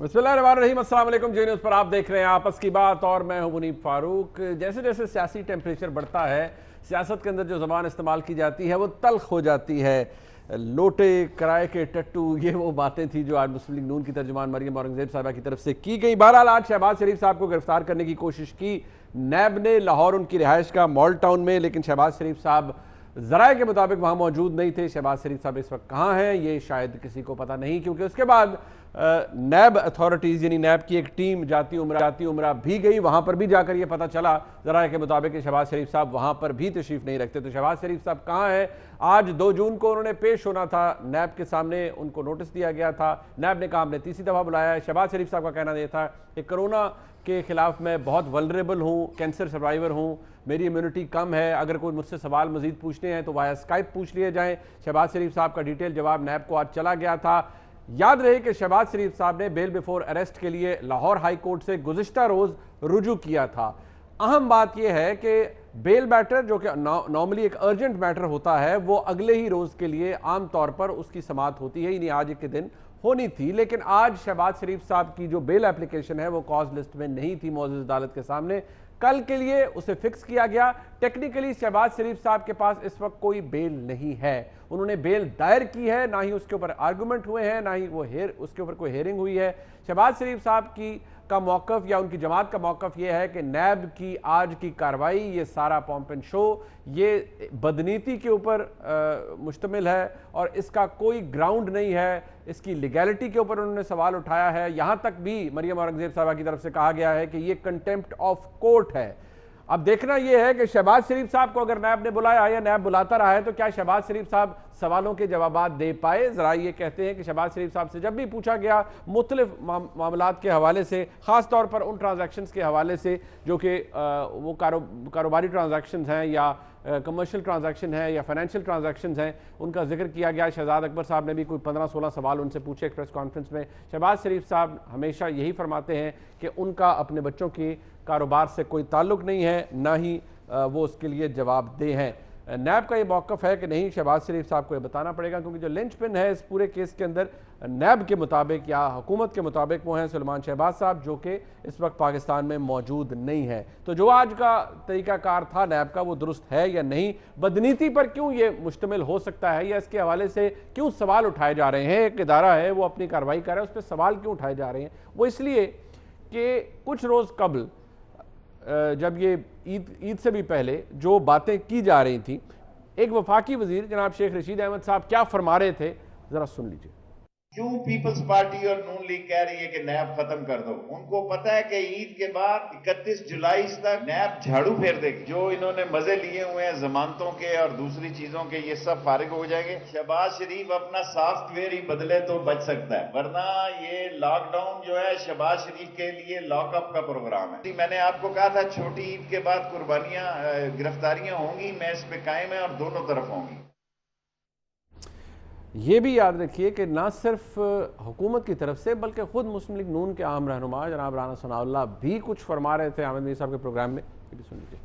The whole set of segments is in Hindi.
बिस्मिल्लाहिर्रहमानिर्रहीम, अस्सलाम वालेकुम। जी न्यूज़ पर आप देख रहे हैं आपस की बात और मैं हूं मुनीब फारूक। जैसे जैसे सियासी टेम्परेचर बढ़ता है, सियासत के अंदर जो ज़बान इस्तेमाल की जाती है वो तल्ख हो जाती है। लोटे किराए के टट्टू, ये वो बातें थी जो आज मुस्लिम लीग नून की तर्जुमान मरियम औरंगजेब साहबा की तरफ से की गई। बहरहाल आज शहबाज शरीफ साहब को गिरफ्तार करने की कोशिश की नैब ने लाहौर उनकी रिहाइश का मॉल टाउन में, लेकिन शहबाज शरीफ साहब ज़राए के मुताबिक वहाँ मौजूद नहीं थे। शहबाज शरीफ साहब इस वक्त कहाँ हैं ये शायद किसी को पता नहीं, क्योंकि उसके बाद नैब अथॉरिटीज़ यानी नैब की एक टीम जाती उमरा भी गई। वहाँ पर भी जाकर ये पता चला ज़राए के मुताबिक कि शहबाज शरीफ साहब वहाँ पर भी तशरीफ़ नहीं रखते। तो शहबाज शरीफ साहब कहाँ हैं? आज 2 जून को उन्होंने पेश होना था नैब के सामने, उनको नोटिस दिया गया था। नैब ने कहा हमने तीसरी दफ़ा बुलाया है। शहबाज शरीफ साहब का कहना यह था कि कोरोना के खिलाफ मैं बहुत वल्नरेबल हूँ, कैंसर सर्वाइवर हूँ, मेरी इम्यूनिटी कम है, अगर कोई मुझसे सवाल मजीद पूछने हैं तो वाया स्काइप पूछ लिए जाएं। शहबाज शरीफ साहब का डिटेल जवाब नैब को आज चला गया था। याद रहे कि शहबाज शरीफ साहब ने बेल बिफोर अरेस्ट के लिए लाहौर हाई कोर्ट से गुज़िश्ता रोज़ रुजू किया था। अहम बात यह है कि बेल मैटर जो कि नॉर्मली एक अर्जेंट मैटर होता है, वो अगले ही रोज़ के लिए आम तौर पर उसकी समाअत होती है, यानी आज के दिन होनी थी। लेकिन आज शहबाज शरीफ साहब की जो बेल एप्लीकेशन है वो कॉज लिस्ट में नहीं थी मौजूद अदालत के सामने। कल के लिए उसे फिक्स किया गया। टेक्निकली शहबाज शरीफ साहब के पास इस वक्त कोई बेल नहीं है। उन्होंने बेल दायर की है, ना ही उसके ऊपर आर्गूमेंट हुए हैं, ना ही वो उसके ऊपर कोई हेयरिंग हुई है। शहबाज शरीफ साहब का मौकफ या उनकी जमात का मौकफ ये है कि नैब की आज की कार्रवाई, ये सारा पॉम्प एंड शो, ये बदनीति के ऊपर मुश्तमिल है और इसका कोई ग्राउंड नहीं है। इसकी लीगैलिटी के ऊपर उन्होंने सवाल उठाया है। यहाँ तक भी मरियम औरंगजेब साहबा की तरफ से कहा गया है कि ये कंटेम्प्ट ऑफ कोर्ट है। अब देखना यह है कि शहबाज शरीफ साहब को अगर नैब ने बुलाया या नैब बुलाता रहा है तो क्या शहबाज शरीफ साहब सवालों के जवाब दे पाए। जरा ये कहते हैं कि शहबाज शरीफ साहब से जब भी पूछा गया मुख्तलिफ मामलात के हवाले से, ख़ास तौर पर उन ट्रांजैक्शंस के हवाले से जो कि वो कारोबारी ट्रांजैक्शंस हैं या कमर्शियल ट्रांजैक्शन है या फाइनेंशियल ट्रांजैक्शंस हैं, उनका जिक्र किया गया। शहजाद अकबर साहब ने भी कोई 15-16 सवाल उनसे पूछे एक प्रेस कॉन्फ्रेंस में। शहबाज शरीफ साहब हमेशा यही फरमाते हैं कि उनका अपने बच्चों के कारोबार से कोई ताल्लुक नहीं है, ना ही वो उसके लिए जवाबदेह हैं। नैब का ये मौक़िफ़ है कि नहीं, शहबाज शरीफ साहब को ये बताना पड़ेगा, क्योंकि जो लिंचपिन है इस पूरे केस के अंदर नैब के मुताबिक या हुकूमत के मुताबिक वो हैं सुलेमान शहबाज साहब, जो कि इस वक्त पाकिस्तान में मौजूद नहीं है। तो जो आज का तरीक़ाकार था नैब का, वो दुरुस्त है या नहीं? बदनीति पर क्यों ये मुश्तमिल हो सकता है या इसके हवाले से क्यों सवाल उठाए जा रहे हैं? एक इदारा है, वो अपनी कार्रवाई कर रहा है, उस पर सवाल क्यों उठाए जा रहे हैं? वो इसलिए कि कुछ रोज़ कबल जब ये ईद से भी पहले जो बातें की जा रही थी, एक वफाकी वजीर जनाब शेख रशीद अहमद साहब क्या फरमा रहे थे, जरा सुन लीजिए। क्यों पीपल्स पार्टी और नून लीग कह रही है कि नैब खत्म कर दो? उनको पता है कि ईद के बाद 31 जुलाई तक नैब झाड़ू फेर देगी। जो इन्होंने मजे लिए हुए हैं जमानतों के और दूसरी चीजों के, ये सब फारिग हो जाएंगे। शहबाज शरीफ अपना सॉफ्टवेयर ही बदले तो बच सकता है, वरना ये लॉकडाउन जो है शहबाज शरीफ के लिए लॉकअप का प्रोग्राम है। मैंने आपको कहा था छोटी ईद के बाद कुर्बानियां, गिरफ्तारियां होंगी, मैं इस पे कायम है और दोनों तरफ होंगी। ये भी याद रखिए कि ना सिर्फ हुकूमत की तरफ से बल्कि खुद मुस्लिम लीग नून के आम रहनुमा जनाब राना सनाउल्लाह भी कुछ फरमा रहे थे आमिर मीर साहब के प्रोग्राम में। ये भी सुन लीजिए।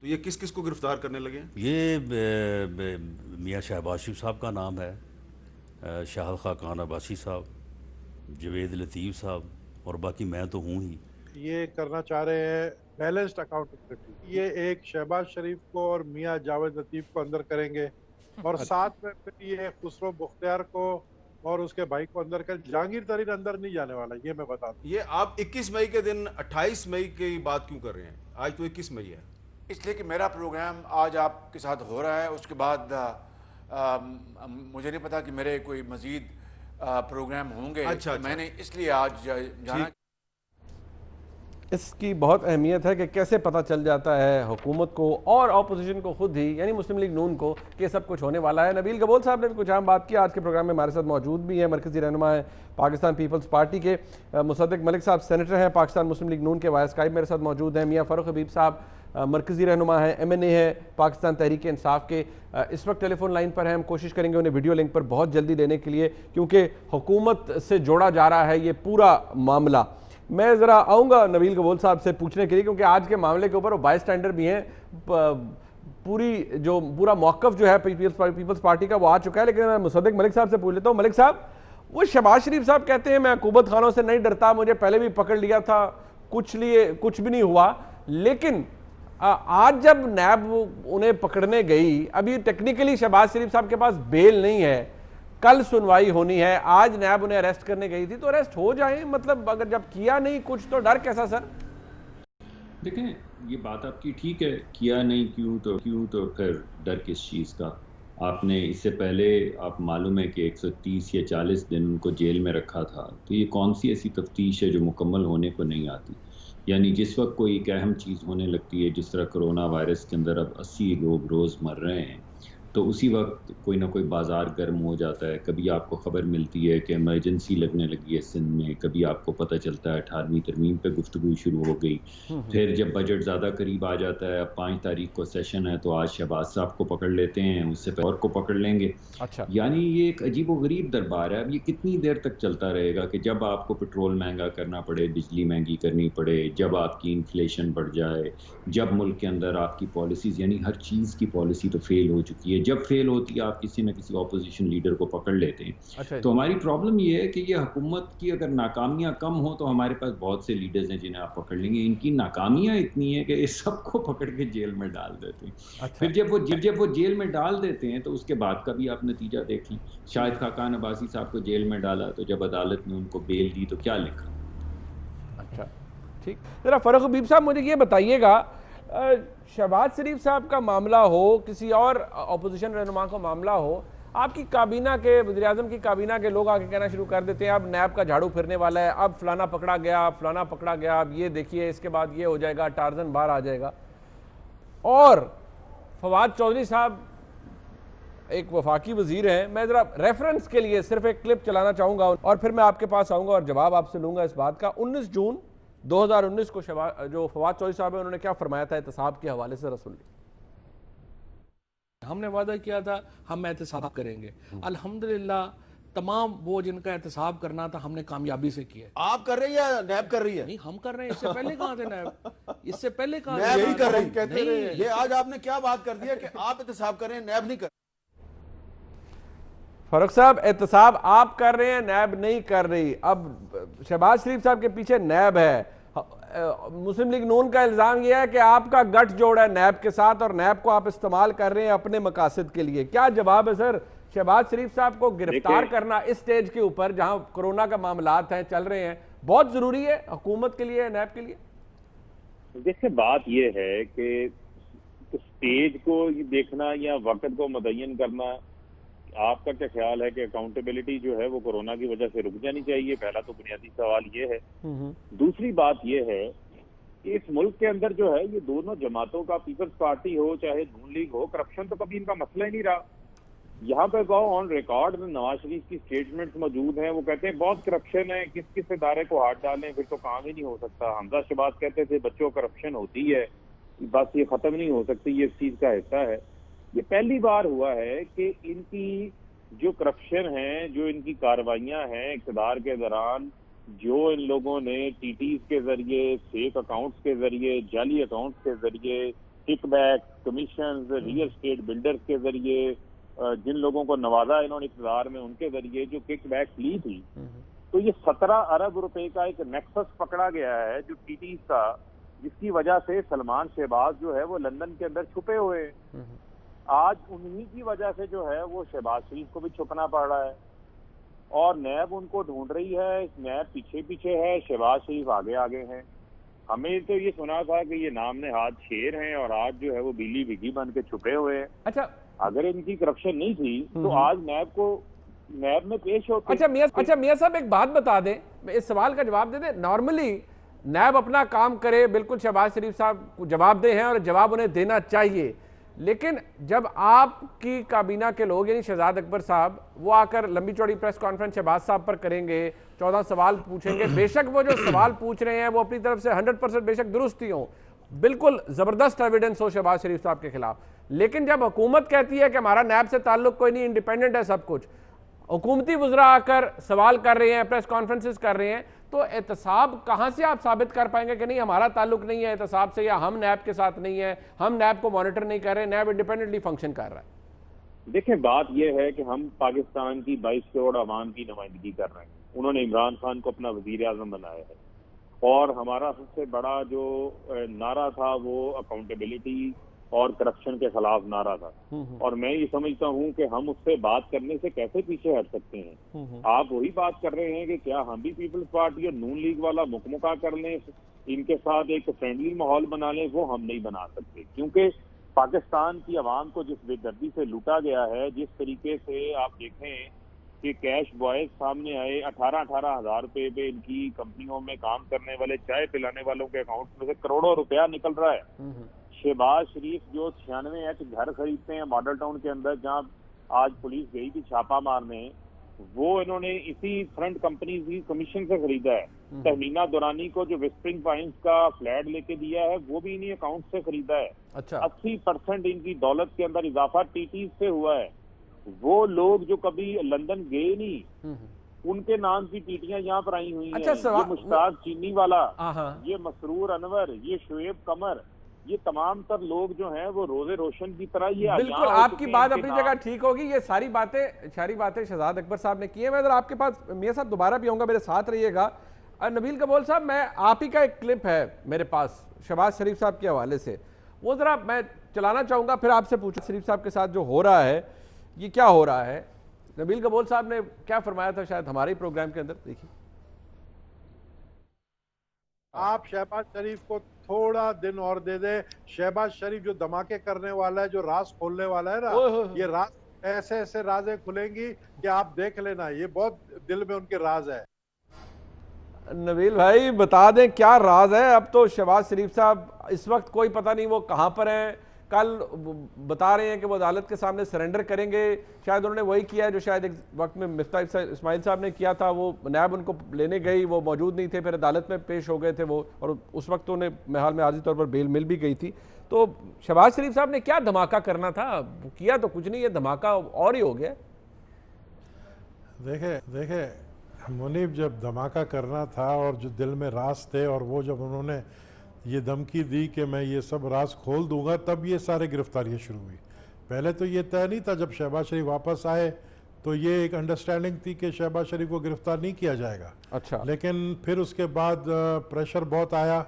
तो ये किस किस को गिरफ्तार करने लगे? ये मियाँ शहबाज शरीफ साहब का नाम है, शाह खान अब्बासी साहब, जवेद लतीफ़ साहब, और बाकी मैं तो हूँ ही। ये करना चाह रहे हैं बैलेंस्ड अकाउंटेबिलिटी। ये एक शहबाज शरीफ को और मियाँ जावेद लतीफ़ को अंदर करेंगे और साथ में फिर ये खुसरो मुख्तियार को और उसके भाई को अंदर कर, जहांगीर तरीन अंदर नहीं जाने वाला, ये मैं बता दूं। ये आप 21 मई के दिन 28 मई की बात क्यों कर रहे हैं? आज तो 21 मई है। इसलिए कि मेरा प्रोग्राम आज आपके साथ हो रहा है, उसके बाद मुझे नहीं पता कि मेरे कोई मजीद प्रोग्राम होंगे। अच्छा। मैंने इसलिए आज जाना। इसकी बहुत अहमियत है कि कैसे पता चल जाता है हुकूमत को और अपोजिशन को खुद ही, यानी मुस्लिम लीग नून को, कि सब कुछ होने वाला है। नबील गबोल साहब ने भी कुछ अहम बात की। आज के प्रोग्राम में हमारे साथ मौजूद भी हैं, मरकजी रहनुमा है पाकिस्तान पीपल्स पार्टी के। मुसद्दिक मलिक साहब सेनेटर हैं पाकिस्तान मुस्लिम लीग नून के, वाया स्काइप मेरे साथ मौजूद हैं। मियाँ फ़ारूक हबीब साहब मरकजी रहनुमा है, MNA है पाकिस्तान तहरीक इंसाफ के, इस वक्त टेलीफोन लाइन पर हैं। हम कोशिश करेंगे उन्हें वीडियो लिंक पर बहुत जल्दी लेने के लिए, क्योंकि हुकूमत से जोड़ा जा रहा है ये पूरा मामला। मैं ज़रा आऊँगा नबील गबोल साहब से पूछने के लिए, क्योंकि आज के मामले के ऊपर वो बाई स्टैंडर भी हैं। पूरा मौक़िफ़ जो है पीपल्स पार्टी का वो आ चुका है। लेकिन मैं मुसद्दिक मलिक साहब से पूछ लेता हूँ। मलिक साहब, वो शहबाज शरीफ साहब कहते हैं मैं हुकूमत खानों से नहीं डरता, मुझे पहले भी पकड़ लिया था, कुछ भी नहीं हुआ। लेकिन आज जब नैब उन्हें पकड़ने गई, अभी टेक्निकली शहबाज शरीफ साहब के पास बेल नहीं है, कल सुनवाई होनी है, आज नैब उन्हें अरेस्ट करने गई थी, तो अरेस्ट हो जाए, मतलब अगर जब किया नहीं कुछ तो डर कैसा सर? देखें, ये बात आपकी ठीक है, किया नहीं क्यों तो फिर डर किस चीज़ का? आपने इससे पहले, आप मालूम है कि 130 या 40 दिन उनको जेल में रखा था, तो ये कौन सी ऐसी तफ्तीश है जो मुकम्मल होने को नहीं आती? यानी जिस वक्त कोई एक अहम चीज़ होने लगती है, जिस तरह कोरोना वायरस के अंदर अब 80 लोग रोज़ मर रहे हैं, तो उसी वक्त कोई ना कोई बाज़ार गर्म हो जाता है। कभी आपको ख़बर मिलती है कि इमरजेंसी लगने लगी है सिंध में, कभी आपको पता चलता है 18वीं तरमीम पे गुफ्तगू शुरू हो गई, फिर जब बजट ज़्यादा करीब आ जाता है, अब 5 तारीख को सेशन है, तो आज शहबाज साहब को पकड़ लेते हैं, उससे पहले और को पकड़ लेंगे। अच्छा, यानी ये एक अजीब व गरीब दरबार है। अब ये कितनी देर तक चलता रहेगा कि जब आपको पेट्रोल महंगा करना पड़े, बिजली महंगी करनी पड़े, जब आपकी इन्फ्लेशन बढ़ जाए, जब मुल्क के अंदर आपकी पॉलिसीज़, यानी हर चीज़ की पॉलिसी तो फेल हो चुकी है, जब फेल होती है आप किसी न किसी ऑपोजिशन लीडर को पकड़ लेते हैं। अच्छा, तो हमारी प्रॉब्लम ये है कि ये हुकूमत की अगर नाकामियां कम हो तो हमारे पास बहुत से लीडर्स हैं जिन्हें आप पकड़ लेंगे, इनकी नाकामियां इतनी है कि ये सबको पकड़ के जेल में डाल देते हैं। अच्छा। फिर जब वो जेल में डाल देते हैं तो उसके बाद का भी आप नतीजा देख लें। शाहिद खाकान अब्बासी साहब को जेल में डाला, तो जब अदालत ने उनको बेल दी तो क्या लिखा? अच्छा, ठीक। जरा फरूख हबीब साहब मुझे ये बताइएगा, शहबाज शरीफ साहब का मामला हो, किसी और अपोजिशन रहनुमा का मामला हो, आपकी काबीना के, वज़ीर-ए-आज़म की काबीना के लोग आके कहना शुरू कर देते हैं अब नैब का झाड़ू फिरने वाला है, अब फलाना पकड़ा गया, फलाना पकड़ा गया, अब ये देखिए इसके बाद ये हो जाएगा, टार्जन बाहर आ जाएगा। और फवाद चौधरी साहब एक वफाकी वजीर हैं, मैं ज़रा रेफरेंस के लिए सिर्फ एक क्लिप चलाना चाहूँगा और फिर मैं आपके पास आऊँगा और जवाब आपसे लूँगा इस बात का। 19 जून 2019 को जो फवाद चौधरी साहब है उन्होंने क्या फरमाया था एहतसाब के हवाले से, रसूल हमने वादा किया था हम एहतसाब करेंगे, अल्हम्दुलिल्लाह तमाम वो जिनका एहतसाब करना था हमने कामयाबी से किया। आप कर रहे हैं या नैब कर रही है? नहीं, हम कर रहे हैं। इससे पहले कहाँ थे नैब? इससे पहले कहाँ नैब थे? ही कर रही, कहते नहीं, रहे। ये आज आपने क्या बात कर दिया कि आप एहतसाब कर रहे हैं, नैब नहीं कर? फरूख साहब, एहतसाब आप कर रहे हैं, नैब नहीं कर रही। अब शहबाज शरीफ साहब के पीछे नैब है। मुस्लिम लीग नून का इल्जाम यह है कि आपका गठजोड़ है नैब के साथ और नैब को आप इस्तेमाल कर रहे हैं अपने मकासद के लिए। क्या जवाब है सर? शहबाज शरीफ साहब को गिरफ्तार करना इस स्टेज के ऊपर जहां कोरोना का मामलात हैं, चल रहे हैं, बहुत जरूरी है हुकूमत के लिए, नैब के लिए? देखिए, बात यह है कि स्टेज को देखना या वक्त को मुतय्यन करना, आपका क्या ख्याल है कि अकाउंटेबिलिटी जो है वो कोरोना की वजह से रुक जानी चाहिए? पहला तो बुनियादी सवाल ये है। दूसरी बात ये है कि इस मुल्क के अंदर जो है ये दोनों जमातों का, पीपल्स पार्टी हो चाहे नून लीग हो, करप्शन तो कभी इनका मसला ही नहीं रहा। यहाँ पे कहो ऑन रिकॉर्ड में नवाज शरीफ की स्टेटमेंट्स मौजूद हैं, वो कहते हैं बहुत करप्शन है, किस किस इदारे को हाथ डालें फिर तो काम ही नहीं हो सकता। हमजा शहबाज कहते थे बच्चों करप्शन होती है, बस ये खत्म नहीं हो सकती, ये इस चीज का हिस्सा है। ये पहली बार हुआ है कि इनकी जो करप्शन है, जो इनकी कार्रवाइयां हैं इक़्तिदार के दौरान, जो इन लोगों ने टीटीज के जरिए, फेक अकाउंट्स के जरिए, जाली अकाउंट्स के जरिए, kickback, commission, real estate builders के जरिए जिन लोगों को नवाजा इन्होंने इक़्तिदार में, उनके जरिए जो किकबैक ली थी, तो ये 17 अरब रुपए का एक नेक्सस पकड़ा गया है जो टीटीज का, जिसकी वजह से सलमान शहबाज जो है वो लंदन के अंदर छुपे हुए हैं। आज उन्हीं की वजह से जो है वो शहबाज शरीफ को भी छुपना पड़ रहा है और नैब उनको ढूंढ रही है। नैब पीछे पीछे है, शहबाज शरीफ आगे आगे हैं। हमें तो ये सुना था कि ये नामने हाथ शेर हैं और आज जो है वो बिल्ली बिगी बन के छुपे हुए हैं। अच्छा, अगर इनकी करप्शन नहीं थी तो आज नैब में पेश होते। अच्छा मियां साहब, एक बात बता दें, इस सवाल का जवाब दे दें। नॉर्मली नैब अपना काम करे, बिल्कुल शहबाज शरीफ साहब को जवाबदेह हैं और जवाब उन्हें देना चाहिए, लेकिन जब आपकी काबीना के लोग यानी शहजाद अकबर साहब वो आकर लंबी चौड़ी प्रेस कॉन्फ्रेंस शहबाज साहब पर करेंगे, 14 सवाल पूछेंगे, बेशक वो जो सवाल पूछ रहे हैं वो अपनी तरफ से 100% बेशक दुरुस्ती हो, बिल्कुल जबरदस्त एविडेंस हो शहबाज शरीफ साहब के खिलाफ, लेकिन जब हुकूमत कहती है कि हमारा नैब से ताल्लुक कोई नहीं, इंडिपेंडेंट है सब कुछ, हुकूमती वज़रा आकर सवाल कर रहे हैं, प्रेस कॉन्फ्रेंसेस कर रहे हैं, तो एहतसाब कहाँ से आप साबित कर पाएंगे कि नहीं हमारा ताल्लुक नहीं है एहतसाब से, या हम नैब के साथ नहीं है, हम नैब को मॉनिटर नहीं कर रहे, नैब इंडिपेंडेंटली फंक्शन कर रहा है? देखें, बात यह है कि हम पाकिस्तान की 22 करोड़ आवाम की नुमाइंदगी कर रहे हैं। उन्होंने इमरान खान को अपना वजीर आजम बनाया है और हमारा सबसे बड़ा जो नारा था वो अकाउंटेबिलिटी और करप्शन के खिलाफ नारा था। और मैं ये समझता हूँ कि हम उससे बात करने से कैसे पीछे हट सकते हैं। आप वही बात कर रहे हैं कि क्या हम भी पीपल्स पार्टी और नून लीग वाला मुकमुका कर लें, इनके साथ एक फ्रेंडली माहौल बना लें, वो हम नहीं बना सकते। क्योंकि पाकिस्तान की आवाम को जिस बेदर्दी से लूटा गया है, जिस तरीके से आप देखें कि कैश बॉयज सामने आए, 18-18 हजार रुपए पे इनकी कंपनियों में काम करने वाले चाय पिलाने वालों के अकाउंट में से करोड़ों रुपया निकल रहा है। शहबाज शरीफ जो 96 घर खरीदते हैं मॉडल टाउन के अंदर, जहां आज पुलिस गई थी छापा मारने, वो इन्होंने इसी फ्रंट कंपनी की कमीशन से खरीदा है। तहमीना दुरानी को जो विस्परिंग पाइन्स का फ्लैट लेके दिया है वो भी इन्हीं अकाउंट से खरीदा है। अच्छा। 80% इनकी दौलत के अंदर इजाफा टीटी से हुआ है। वो लोग जो कभी लंदन गए नहीं, उनके नाम की टीटियां यहाँ पर आई हुई हैं। ये मुश्ताक चीनी वाला, ये मसरूर अनवर, ये शुएब कमर, ये तमाम तर लोग जो हैं वो रोजे रोशन की तरह ये बिल्कुल आपकी बात अपनी जगह ठीक होगी। ये सारी बातें शहजाद अकबर साहब ने की है। मैं जरा आपके पास मियां साहब दोबारा भी आऊंगा, मेरे साथ रहिएगा। नबील कबोल साहब, मैं आप ही का एक क्लिप है मेरे पास शहबाज शरीफ साहब के हवाले से, वो जरा मैं चलाना चाहूंगा, फिर आपसे पूछूं शरीफ साहब के साथ जो हो रहा है ये क्या हो रहा है। नबील कबोल साहब ने क्या फरमाया था शायद हमारे प्रोग्राम के अंदर, देखिए। आप शहबाज शरीफ को थोड़ा दिन और दे दे। शहबाज शरीफ जो धमाके करने वाला है, जो राज खोलने वाला है ना, ये राज ऐसे ऐसे राजें खुलेंगी कि आप देख लेना, ये बहुत दिल में उनके राज है। नबील भाई बता दें क्या राज है। अब तो शहबाज शरीफ साहब इस वक्त कोई पता नहीं वो कहां पर हैं। कल बता रहे हैं कि वो अदालत के सामने सरेंडर करेंगे। शायद उन्होंने वही किया है जो शायद एक वक्त में मिफ्ता इस्माइल साहब ने किया था। वो नैब उनको लेने गई, वो मौजूद नहीं थे, फिर अदालत में पेश हो गए थे वो, और उस वक्त तो उन्हें मेहाल में आर्जी तौर पर बेल मिल भी गई थी। तो शहबाज शरीफ साहब ने क्या धमाका करना था, किया तो कुछ नहीं, ये धमाका और ही हो गया। देखे मुनीब, जब धमाका करना था और जो दिल में राज थे, और वो जब उन्होंने ये धमकी दी कि मैं ये सब राज खोल दूंगा, तब ये सारे गिरफ्तारियाँ शुरू हुई। पहले तो ये तय नहीं था। जब शहबाज शरीफ वापस आए तो ये एक अंडरस्टैंडिंग थी कि शहबाज शरीफ को गिरफ्तार नहीं किया जाएगा। अच्छा। लेकिन फिर उसके बाद प्रेशर बहुत आया,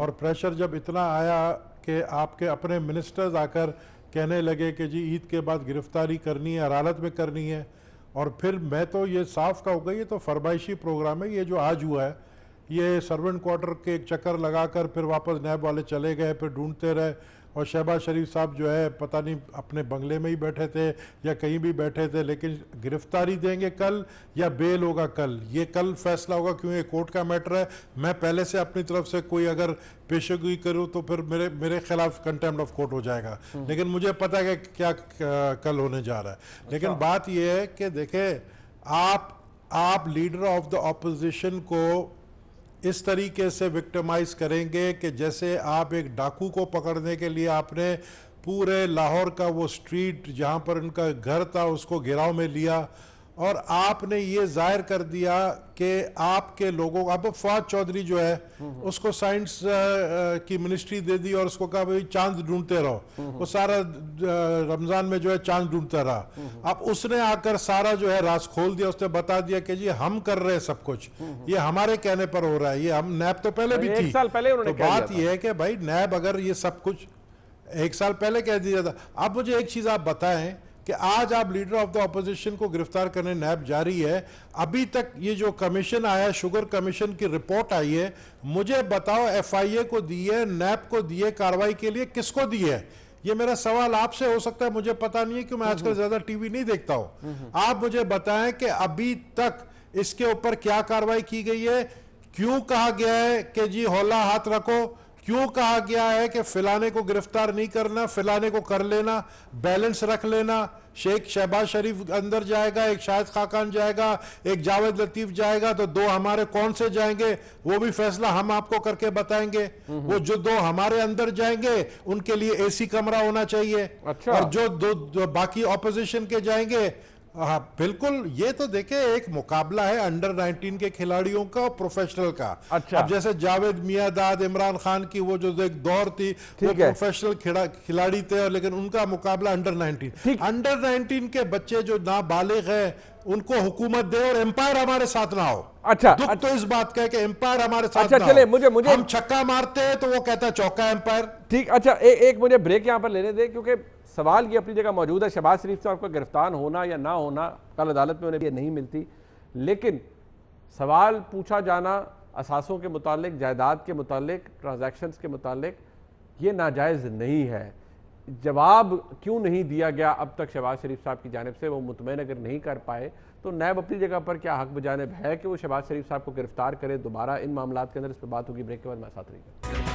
और प्रेशर जब इतना आया कि आपके अपने मिनिस्टर्स आकर कहने लगे कि जी ईद के बाद गिरफ्तारी करनी है, अदालत में करनी है। और फिर मैं तो ये साफ कहूँगा, ये तो फरमाइशी प्रोग्राम है। ये जो आज हुआ है, ये सर्वेंट क्वार्टर के एक चक्कर लगाकर फिर वापस नैब वाले चले गए, फिर ढूंढते रहे। और शहबाज शरीफ साहब जो है पता नहीं अपने बंगले में ही बैठे थे या कहीं भी बैठे थे, लेकिन गिरफ्तारी देंगे कल या बेल होगा कल, ये कल फैसला होगा, क्यों ये कोर्ट का मैटर है। मैं पहले से अपनी तरफ से कोई अगर पेशेगी करूँ तो फिर मेरे खिलाफ कंटेम्प्ट ऑफ कोर्ट हो जाएगा। लेकिन मुझे पता है कि क्या कल होने जा रहा है। लेकिन बात यह है कि देखें, आप लीडर ऑफ द ऑपोजिशन को इस तरीके से विक्टिमाइज करेंगे कि जैसे आप एक डाकू को पकड़ने के लिए आपने पूरे लाहौर का वो स्ट्रीट जहां पर उनका घर था उसको घेराव में लिया, और आपने ये जाहिर कर दिया कि आपके लोगों, अब फवाद चौधरी जो है उसको साइंस की मिनिस्ट्री दे दी और उसको कहा भाई चांद ढूंढते रहो। वो सारा रमजान में जो है चांद ढूंढता रहा। अब उसने आकर सारा जो है राज खोल दिया। उसने बता दिया कि जी हम कर रहे हैं सब कुछ, ये हमारे कहने पर हो रहा है। ये हम नैब तो पहले भी थी, 1 साल पहले उन्होंने तो बात यह है कि भाई नैब अगर ये सब कुछ 1 साल पहले कह दिया था। अब मुझे एक चीज आप बताएं कि आज आप लीडर ऑफ द ऑपोजिशन को गिरफ्तार करने नैब जारी है। अभी तक ये जो कमीशन आया, शुगर कमीशन की रिपोर्ट आई है, मुझे बताओ एफआईए को दी है, नैब को दी है, कार्रवाई के लिए किसको दी है? ये मेरा सवाल आपसे हो सकता है, मुझे पता नहीं है क्योंकि मैं आजकल ज्यादा टीवी नहीं देखता हूं। आप मुझे बताएं कि अभी तक इसके ऊपर क्या कार्रवाई की गई है? क्यों कहा गया है कि जी हौला हाथ रखो? क्यों कहा गया है कि फिलाने को गिरफ्तार नहीं करना, फिलाने को कर लेना, बैलेंस रख लेना? शेख शहबाज शरीफ अंदर जाएगा, एक शाहिद खाकान जाएगा, एक जावेद लतीफ जाएगा, तो 2 हमारे कौन से जाएंगे वो भी फैसला हम आपको करके बताएंगे। वो जो 2 हमारे अंदर जाएंगे उनके लिए एसी कमरा होना चाहिए। अच्छा। और जो 2 बाकी ऑपोजिशन के जाएंगे हाँ बिल्कुल, ये तो देखिए एक मुकाबला है अंडर 19 के खिलाड़ियों का और प्रोफेशनल का। अच्छा। अब जैसे जावेद मियांदाद, इमरान खान की वो जो एक दौर थी, वो प्रोफेशनल खिलाड़ी थे, और लेकिन उनका मुकाबला अंडर 19। अंडर 19 के बच्चे जो नाबालिग हैं उनको हुकूमत दे और एम्पायर हमारे साथ ना हो। अच्छा, दुख तो इस बात का है कि एम्पायर हमारे साथ अच्छा, ना चले, हो। मुझे हम छक्का मारते हैं तो वो कहता है चौका एम्पायर। ठीक, अच्छा, एक मुझे ब्रेक यहां पर लेने दे, क्योंकि सवाल ये अपनी जगह मौजूद है। शहबाज शरीफ साहब का गिरफ्तार होना या ना होना, कल अदालत में उन्हें ये नहीं मिलती, लेकिन सवाल पूछा जाना असासों के मुतालिक, जायदाद के मुतालिक, ट्रांजैक्शंस के मुतालिक, ये नाजायज़ नहीं है। जवाब क्यों नहीं दिया गया अब तक शहबाज शरीफ साहब की जानिब से, वो मुतमईन अगर नहीं कर पाए तो नैब अपनी जगह पर क्या हक बजानिब है कि वो शहबाज शरीफ साहब को गिरफ्तार करे दोबारा इन मामलात के अंदर। इस पर बात होगी ब्रेक के बाद। मैं साथ रहिएगा।